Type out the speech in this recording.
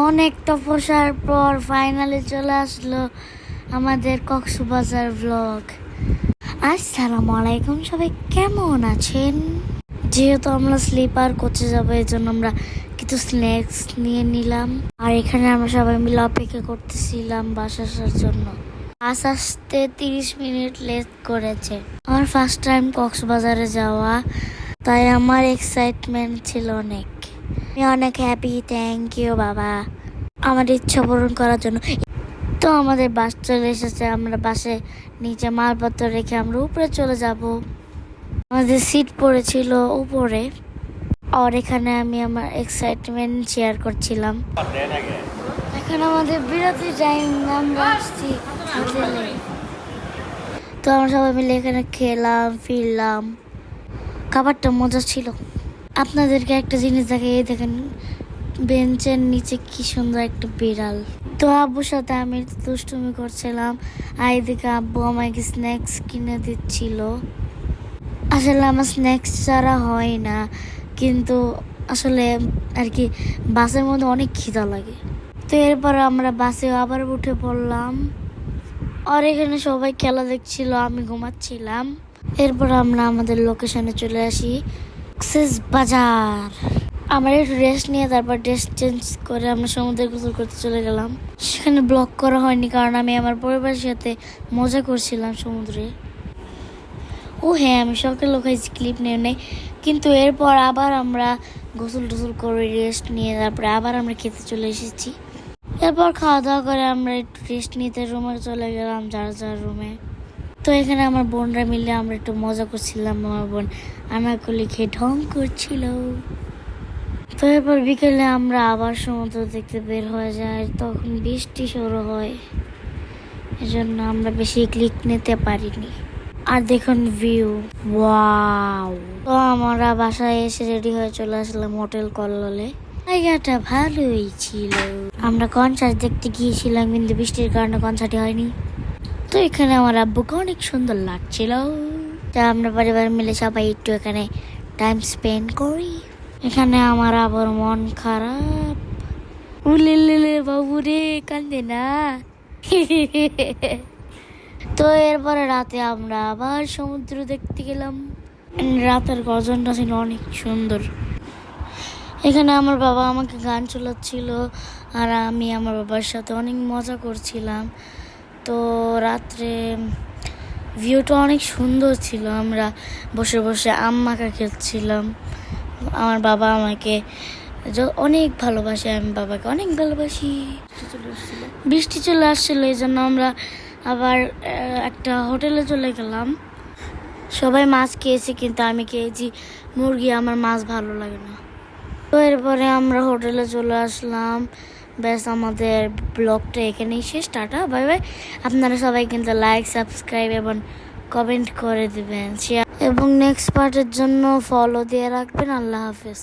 অনেক তপস্যার পর ফাইনালি চলে আসলো আমাদের কক্সবাজার ব্লগ। আসসালামু আলাইকুম, সবাই কেমন আছেন? যেহেতু আমরা স্লিপার কোচে যাবো, এই জন্য আমরা কিছু স্ন্যাক্স নিয়ে নিলাম। আর এখানে আমরা সবাই মিলে অপেক্ষা করতেছিলাম বাস আসার জন্য। বাস আসতে 30 মিনিট লেট করেছে। আমার ফার্স্ট টাইম কক্সবাজারে যাওয়া, তাই আমার এক্সাইটমেন্ট ছিল অনেক। আমি অনেক হ্যাপি। থ্যাংক ইউ বাবা আমার ইচ্ছা পূরণ করার জন্য। তো আমাদের বাস চলে এসেছে। আমরা বাসে নিচে মালপত্র রেখে আমরা উপরে চলে যাব। আমাদের সিট পড়েছিল উপরে। আর এখানে আমি আমার এক্সাইটমেন্ট শেয়ার করছিলাম। এখন আমাদের বিরতি টাইম, আমরা আসছি হোটেলে। তো আমরা সবাই মিলে এখানে খেলাম, ফিরলাম। খাবারটা মজা ছিল। আপনাদেরকে একটা জিনিস দেখাই, দেখেন বেঞ্চের নিচে কি সুন্দর একটা বিড়াল। তো আব্বুর সাথে আমি দুষ্টুমি করছিলাম, আর এদিকে আব্বু আমাকে স্ন্যাক্স কিনে দিচ্ছিল। আসলে আমার স্ন্যাক্স ছাড়া হয় না, কিন্তু আসলে আর কি বাসের মধ্যে অনেক খিদা লাগে। তো এরপর আমরা বাসে আবার উঠে পড়লাম। আর এখানে সবাই খেলা দেখছিল, আমি ঘুমাচ্ছিলাম। এরপর আমরা আমাদের লোকেশনে চলে আসি, কক্সবাজার। আমরা একটু রেস্ট নিয়ে তারপর ড্রেস চেঞ্জ করে আমরা সমুদ্রে গোসল করতে চলে গেলাম। সেখানে ব্লগ করা হয়নি, কারণ আমি আমার পরিবারের সাথে মজা করছিলাম সমুদ্রে। ও হ্যাঁ, আমি সকালে লোকাইছি, ক্লিপ নিয়ে নেই। কিন্তু এরপর আবার আমরা গোসল টোসল করে রেস্ট নিয়ে তারপরে আবার আমরা খেতে চলে এসেছি। এরপর খাওয়া দাওয়া করে আমরা একটু রেস্ট নিতে রুমে চলে গেলাম, যার যার রুমে। তো এখানে আমার বোনরা মিলে আমরা একটু মজা করছিলাম। আমার বোন আনারকলি খেয়ে ঢং করছিল। তো এরপর বিকেলে আমরা আবার সমুদ্র দেখতে বের হয়ে যাই। তখন বৃষ্টি শুরু হয়, এজন্য আমরা বেশি ক্লিক নিতে পারিনি। আর দেখুন ভিউ, ওয়াও। তো আমরা বাসায় এসে রেডি হয়ে চলে আসলাম হোটেল কল্লোলে। জায়গাটা ভালোই ছিল। আমরা কনসার্ট দেখতে গিয়েছিলাম, কিন্তু বৃষ্টির কারণে কনসার্টই হয়নি। তো এখানে আমার আব্বুকে অনেক সুন্দর লাগছিল। তা আমরা পরিবার মিলে সবাই একটু এখানে টাইম স্পেন্ড করি। এখানে আমার আবার মন খারাপ। উলে বাবু রে, কান্দে না। তো এরপরে রাতে আমরা আবার সমুদ্র দেখতে গেলাম। রাতের গজনটা ছিল অনেক সুন্দর। এখানে আমার বাবা আমাকে গান শোনাচ্ছিল, আর আমি আমার বাবার সাথে অনেক মজা করছিলাম। তো রাত্রে ভিউটা অনেক সুন্দর ছিল। আমরা বসে বসে আম মাখা খেলছিলাম। আমার বাবা আমাকে অনেক ভালোবাসে, আমি বাবাকে অনেক ভালোবাসি। বৃষ্টি চলে আসছিল, এই জন্য আমরা আবার একটা হোটেলে চলে গেলাম। সবাই মাছ খেয়েছি, কিন্তু আমি খেয়েছি মুরগি, আমার মাছ ভালো লাগে না। তো এরপরে আমরা হোটেলে চলে আসলাম। ব্যাস, আমাদের ব্লগটা এখানেই শেষ। Tata, bye bye. আপনারা সবাই কিন্তু লাইক, সাবস্ক্রাইব এবং কমেন্ট করে দেবেন, শেয়ার এবং নেক্সট পার্টের জন্য ফলো দিয়ে রাখবেন। আল্লাহ হাফেজ।